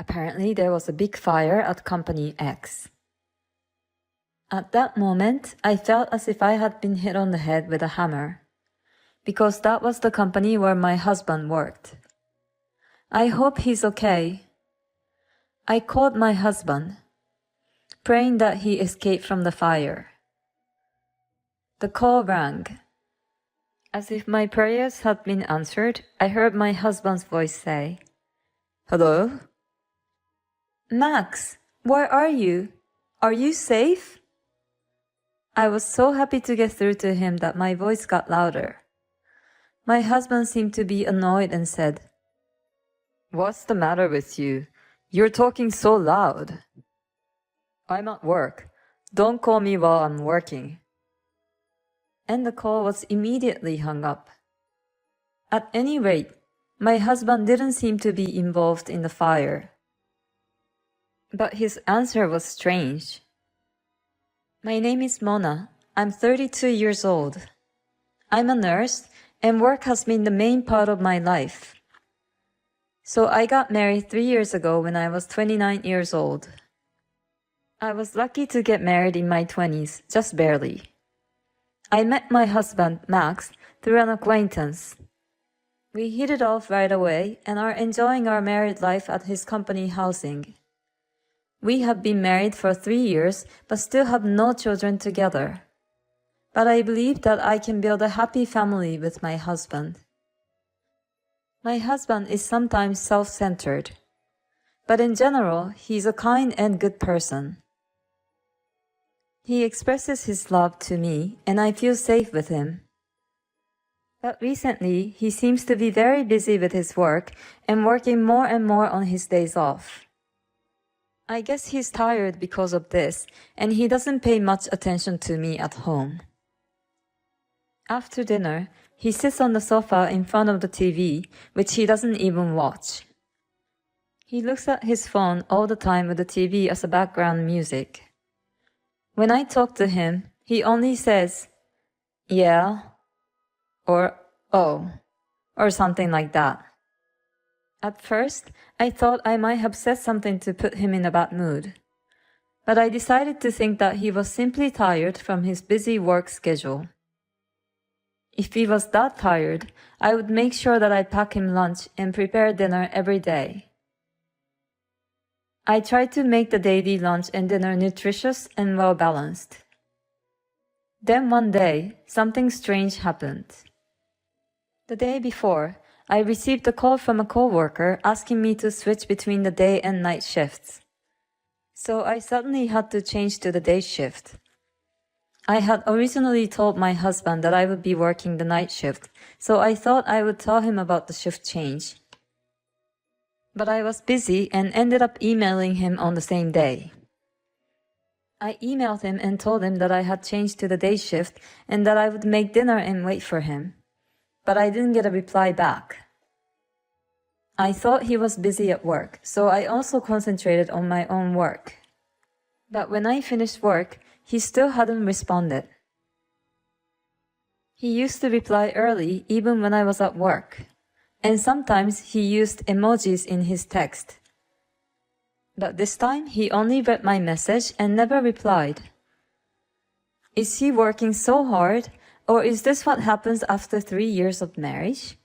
Apparently, there was a big fire at Company X. At that moment, I felt as if I had been hit on the head with a hammer, because that was the company where my husband worked. I hope he's okay. I called my husband, praying that he escaped from the fire. The call rang. As if my prayers had been answered, I heard my husband's voice say, "Hello? Max, where are you? Are you safe?" I was so happy to get through to him that my voice got louder. My husband seemed to be annoyed and said, "What's the matter with you? You're talking so loud." "I'm at work. Don't call me while I'm working." And the call was immediately hung up. At any rate, my husband didn't seem to be involved in the fire. But his answer was strange. "My name is Mona. I'm 32 years old. I'm a nurse, and work has been the main part of my life. So I got married 3 years ago when I was 29 years old. I was lucky to get married in my 20s, just barely. I met my husband, Max, through an acquaintance. We hit it off right away and are enjoying our married life at his company housing. We have been married for 3 years but still have no children together. But I believe that I can build a happy family with my husband. My husband is sometimes self-centered, but in general, he's a kind and good person. He expresses his love to me, and I feel safe with him. But recently, he seems to be very busy with his work and working more and more on his days off. I guess he's tired because of this, and he doesn't pay much attention to me at home. After dinner, he sits on the sofa in front of the TV, which he doesn't even watch. He looks at his phone all the time with the TV as a background music. When I talk to him, he only says, "Yeah," or "Oh," or something like that. At first, I thought I might have said something to put him in a bad mood. But I decided to think that he was simply tired from his busy work schedule. If he was that tired, I would make sure that I pack him lunch and prepare dinner every day. I try to make the daily lunch and dinner nutritious and well-balanced. Then one day, something strange happened. The day before, I received a call from a coworker asking me to switch between the day and night shifts. So I suddenly had to change to the day shift. I had originally told my husband that I would be working the night shift, so I thought I would tell him about the shift change. But I was busy and ended up emailing him on the same day. I emailed him and told him that I had changed to the day shift and that I would make dinner and wait for him. But I didn't get a reply back. I thought he was busy at work, so I also concentrated on my own work. But when I finished work, he still hadn't responded. He used to reply early even when I was at work, and sometimes he used emojis in his text. But this time, he only read my message and never replied. Is he working so hard, or is this what happens after 3 years of marriage?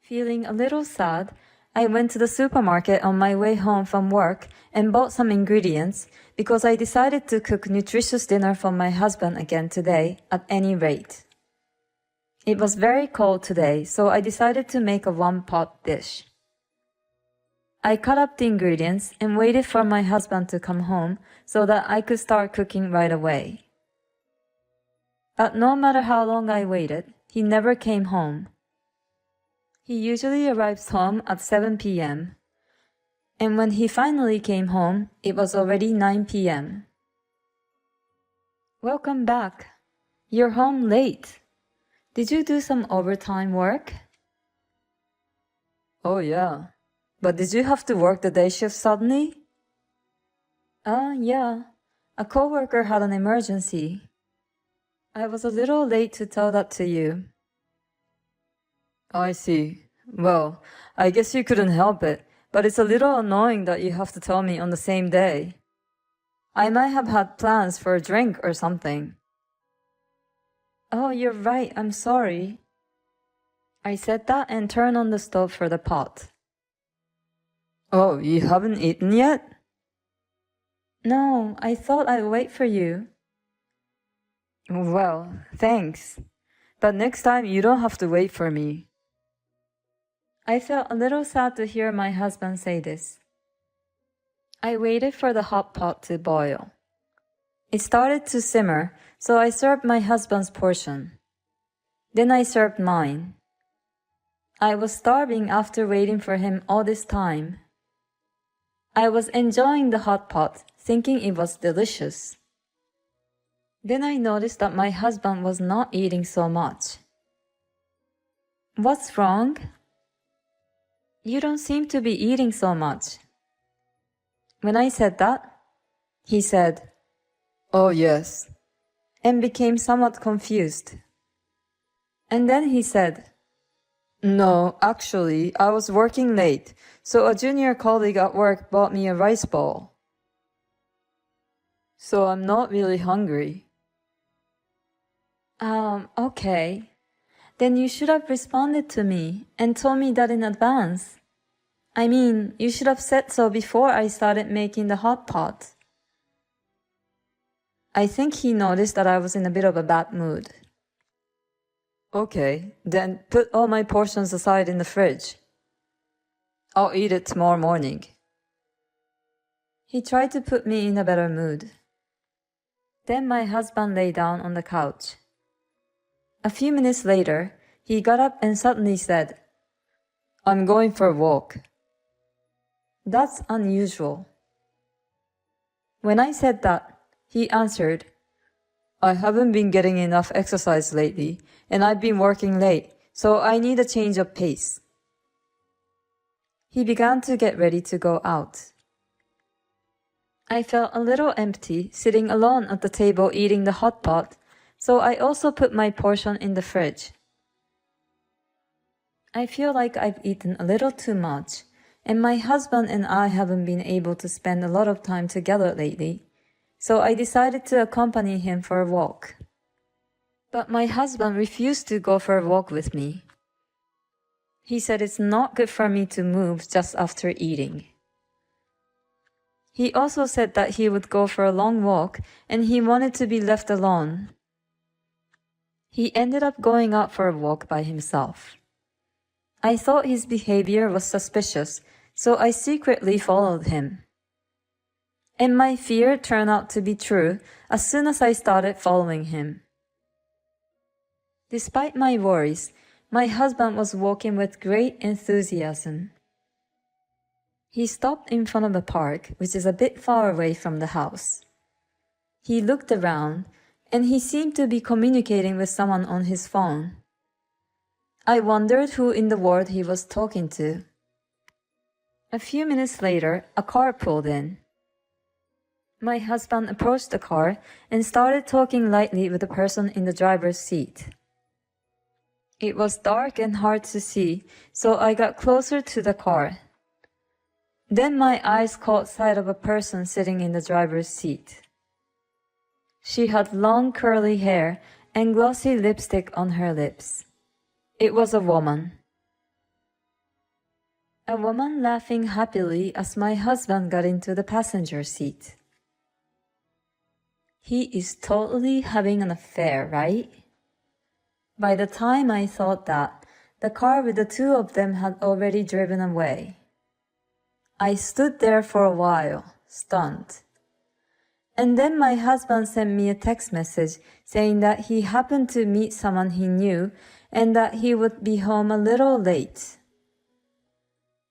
Feeling a little sad, I went to the supermarket on my way home from work and bought some ingredients because I decided to cook nutritious dinner for my husband again today at any rate. It was very cold today, so I decided to make a one-pot dish. I cut up the ingredients and waited for my husband to come home so that I could start cooking right away. But no matter how long I waited, he never came home. He usually arrives home at 7 p.m. And when he finally came home, it was already 9 p.m. Welcome back. You're home late. Did you do some overtime work? Oh yeah. But did you have to work the day shift suddenly? Yeah. A coworker had an emergency. I was a little late to tell that to you. I see. Well, I guess you couldn't help it, but it's a little annoying that you have to tell me on the same day. I might have had plans for a drink or something. Oh, you're right, I'm sorry. I said that and turned on the stove for the pot. Oh, you haven't eaten yet? No, I thought I'd wait for you. Well, thanks. But next time you don't have to wait for me. I felt a little sad to hear my husband say this. I waited for the hot pot to boil. It started to simmer, so I served my husband's portion. Then I served mine. I was starving after waiting for him all this time. I was enjoying the hot pot, thinking it was delicious. Then I noticed that my husband was not eating so much. What's wrong? You don't seem to be eating so much. When I said that, he said, "Oh yes," and became somewhat confused. And then he said, "No, actually, I was working late, so a junior colleague at work bought me a rice bowl. So I'm not really hungry." Okay. Then you should have responded to me and told me that in advance. I mean, you should have said so before I started making the hot pot. I think he noticed that I was in a bit of a bad mood. Okay, then put all my portions aside in the fridge. I'll eat it tomorrow morning. He tried to put me in a better mood. Then my husband lay down on the couch. A few minutes later, he got up and suddenly said, "I'm going for a walk." That's unusual. When I said that, he answered, "I haven't been getting enough exercise lately, and I've been working late, so I need a change of pace." He began to get ready to go out. I felt a little empty sitting alone at the table eating the hot pot, so I also put my portion in the fridge. I feel like I've eaten a little too much, and my husband and I haven't been able to spend a lot of time together lately, so I decided to accompany him for a walk. But my husband refused to go for a walk with me. He said it's not good for me to move just after eating. He also said that he would go for a long walk and he wanted to be left alone. He ended up going out for a walk by himself. I thought his behavior was suspicious, so I secretly followed him. And my fear turned out to be true as soon as I started following him. Despite my worries, my husband was walking with great enthusiasm. He stopped in front of the park, which is a bit far away from the house. He looked around, and he seemed to be communicating with someone on his phone. I wondered who in the world he was talking to. A few minutes later, a car pulled in. My husband approached the car and started talking lightly with the person in the driver's seat. It was dark and hard to see, so I got closer to the car. Then my eyes caught sight of a person sitting in the driver's seat. She had long curly hair and glossy lipstick on her lips. It was a woman. A woman laughing happily as my husband got into the passenger seat. He is totally having an affair, right? By the time I thought that, the car with the two of them had already driven away. I stood there for a while, stunned. And then my husband sent me a text message saying that he happened to meet someone he knew and that he would be home a little late.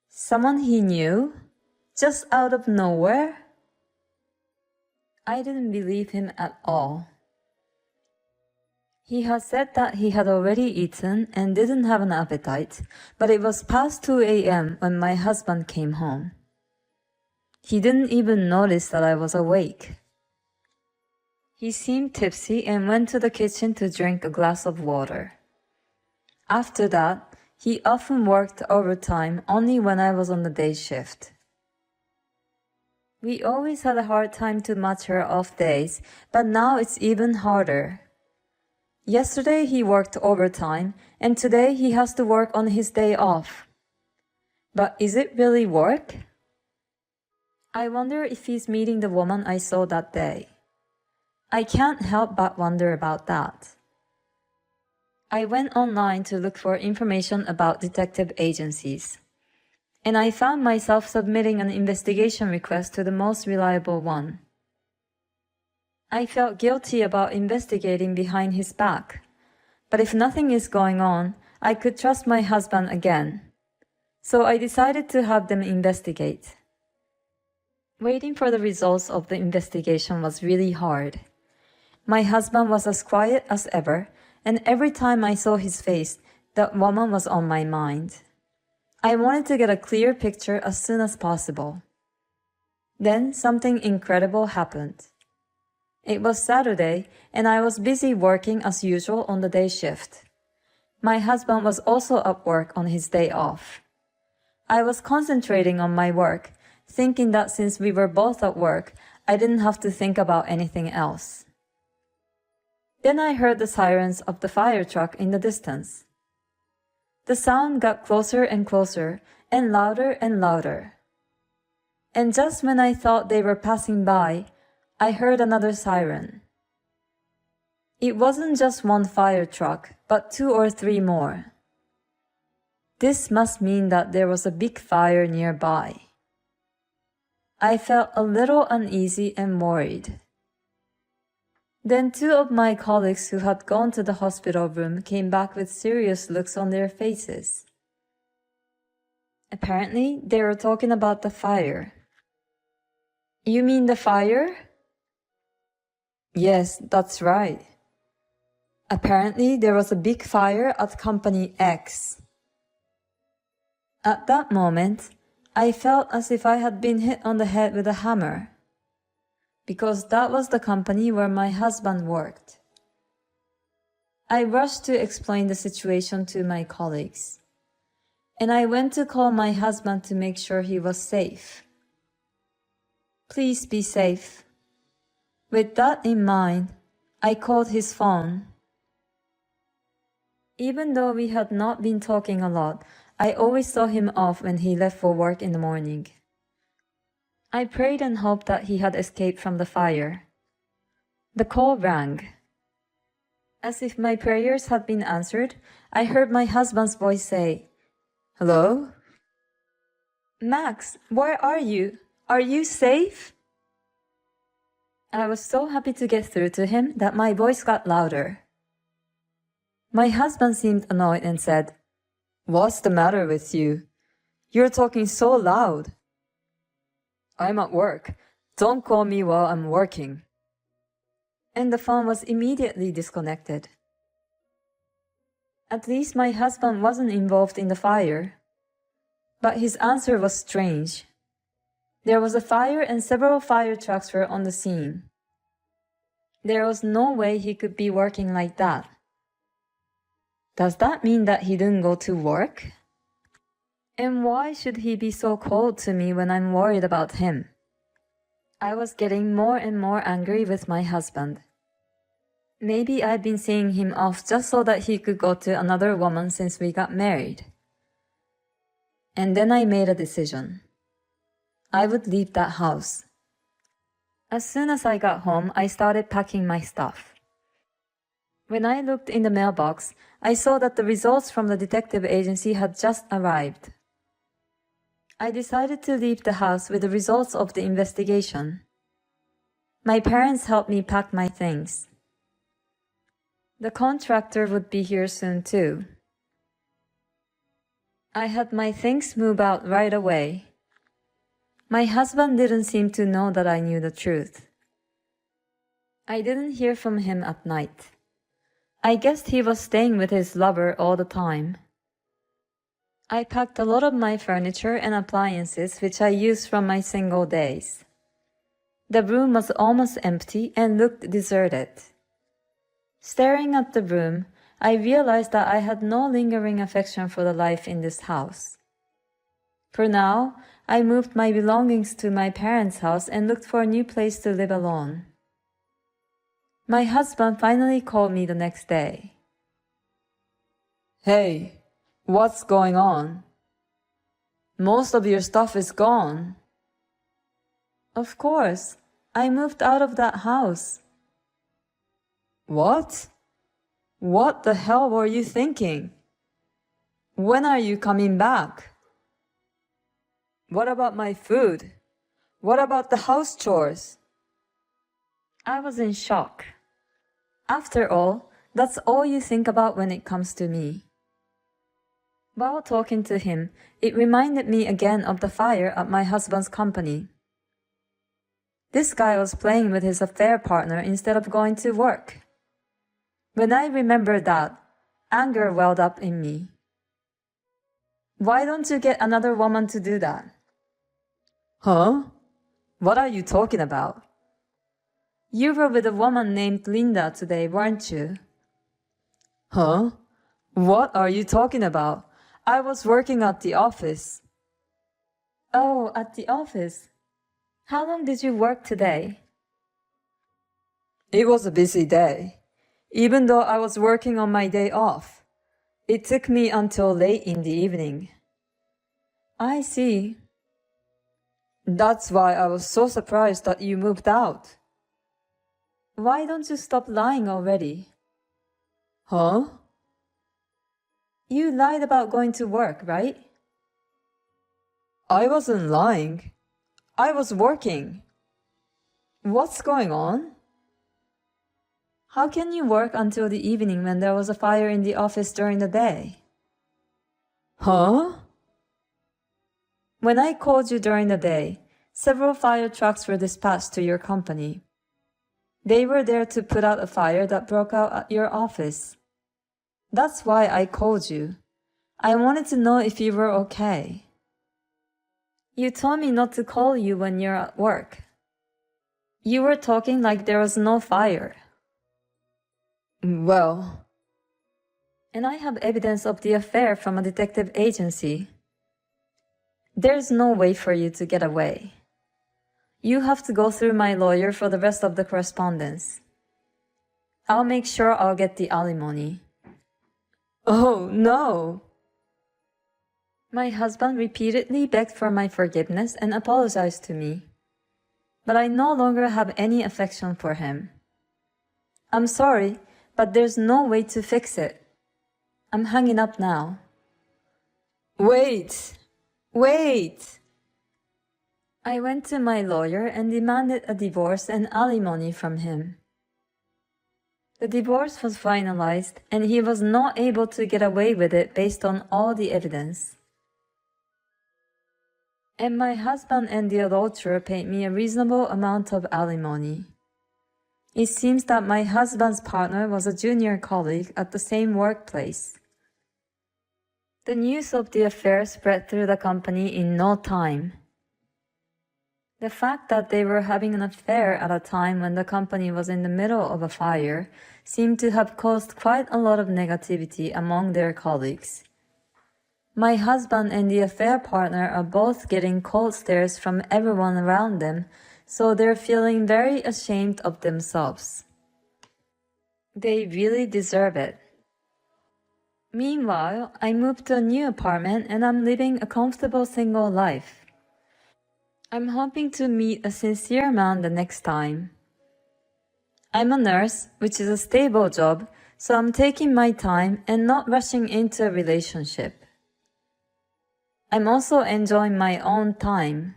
Someone he knew? Just out of nowhere? I didn't believe him at all. He had said that he had already eaten and didn't have an appetite, but it was past 2 a.m. when my husband came home. He didn't even notice that I was awake. He seemed tipsy and went to the kitchen to drink a glass of water. After that, He often worked overtime only when I was on the day shift. We always had a hard time to match our off days, but now it's even harder. Yesterday he worked overtime, and today he has to work on his day off. But is it really work? I wonder if he's meeting the woman I saw that day. I can't help but wonder about that. I went online to look for information about detective agencies, and I found myself submitting an investigation request to the most reliable one. I felt guilty about investigating behind his back, but if nothing is going on, I could trust my husband again. So I decided to have them investigate. Waiting for the results of the investigation was really hard. My husband was as quiet as ever, and every time I saw his face, that woman was on my mind. I wanted to get a clear picture as soon as possible. Then something incredible happened. It was Saturday, and I was busy working as usual on the day shift. My husband was also at work on his day off. I was concentrating on my work, thinking that since we were both at work, I didn't have to think about anything else. Then I heard the sirens of the fire truck in the distance. The sound got closer and closer, and louder and louder. And just when I thought they were passing by, I heard another siren. It wasn't just one fire truck, but 2 or 3 more. This must mean that there was a big fire nearby. I felt a little uneasy and worried. Then 2 of my colleagues who had gone to the hospital room came back with serious looks on their faces. Apparently, they were talking about the fire. You mean the fire? Yes, that's right. Apparently, there was a big fire at Company X. At that moment, I felt as if I had been hit on the head with a hammer, because that was the company where my husband worked. I rushed to explain the situation to my colleagues, and I went to call my husband to make sure he was safe. Please be safe. With that in mind, I called his phone. Even though we had not been talking a lot, I always saw him off when he left for work in the morning. I prayed and hoped that he had escaped from the fire. The call rang. As if my prayers had been answered, I heard my husband's voice say, "Hello? Max, where are you? Are you safe?" I was so happy to get through to him that my voice got louder. My husband seemed annoyed and said, "What's the matter with you? You're talking so loud." "I'm at work. Don't call me while I'm working." And the phone was immediately disconnected. At least my husband wasn't involved in the fire. But his answer was strange. There was a fire and several fire trucks were on the scene. There was no way he could be working like that. Does that mean that he didn't go to work? And why should he be so cold to me when I'm worried about him? I was getting more and more angry with my husband. Maybe I'd been seeing him off just so that he could go to another woman since we got married. And then I made a decision. I would leave that house. As soon as I got home, I started packing my stuff. When I looked in the mailbox, I saw that the results from the detective agency had just arrived. I decided to leave the house with the results of the investigation. My parents helped me pack my things. The contractor would be here soon too. I had my things move out right away. My husband didn't seem to know that I knew the truth. I didn't hear from him at night. I guessed he was staying with his lover all the time. I packed a lot of my furniture and appliances which I used from my single days. The room was almost empty and looked deserted. Staring at the room, I realized that I had no lingering affection for the life in this house. For now, I moved my belongings to my parents' house and looked for a new place to live alone. My husband finally called me the next day. Hey, what's going on? Most of your stuff is gone. Of course, I moved out of that house. What? What the hell were you thinking? When are you coming back? What about my food? What about the house chores? I was in shock. After all, that's all you think about when it comes to me. While talking to him, it reminded me again of the fire at my husband's company. This guy was playing with his affair partner instead of going to work. When I remembered that, anger welled up in me. Why don't you get another woman to do that? Huh? What are you talking about? You were with a woman named Linda today, weren't you? Huh? What are you talking about? I was working at the office. Oh, at the office. How long did you work today? It was a busy day. Even though I was working on my day off, it took me until late in the evening. I see. That's why I was so surprised that you moved out. Why don't you stop lying already? Huh? You lied about going to work, right? I wasn't lying. I was working. What's going on? How can you work until the evening when there was a fire in the office during the day? Huh? When I called you during the day, several fire trucks were dispatched to your company. They were there to put out a fire that broke out at your office. That's why I called you. I wanted to know if you were okay. You told me not to call you when you're at work. You were talking like there was no fire. Well... And I have evidence of the affair from a detective agency. There's no way for you to get away. You have to go through my lawyer for the rest of the correspondence. I'll make sure I'll get the alimony. Oh, no! My husband repeatedly begged for my forgiveness and apologized to me. But I no longer have any affection for him. I'm sorry, but there's no way to fix it. I'm hanging up now. Wait! Wait! I went to my lawyer and demanded a divorce and alimony from him. The divorce was finalized and he was not able to get away with it based on all the evidence. And my husband and the adulterer paid me a reasonable amount of alimony. It seems that my husband's partner was a junior colleague at the same workplace. The news of the affair spread through the company in no time. The fact that they were having an affair at a time when the company was in the middle of a fire seemed to have caused quite a lot of negativity among their colleagues. My husband and the affair partner are both getting cold stares from everyone around them, so they're feeling very ashamed of themselves. They really deserve it. Meanwhile, I moved to a new apartment and I'm living a comfortable single life. I'm hoping to meet a sincere man the next time. I'm a nurse, which is a stable job, so I'm taking my time and not rushing into a relationship. I'm also enjoying my own time.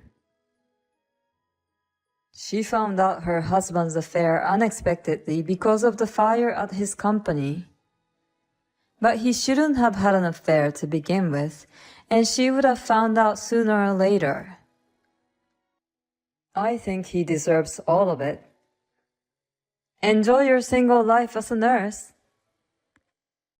She found out her husband's affair unexpectedly because of the fire at his company. But he shouldn't have had an affair to begin with, and she would have found out sooner or later. I think he deserves all of it. Enjoy your single life as a nurse.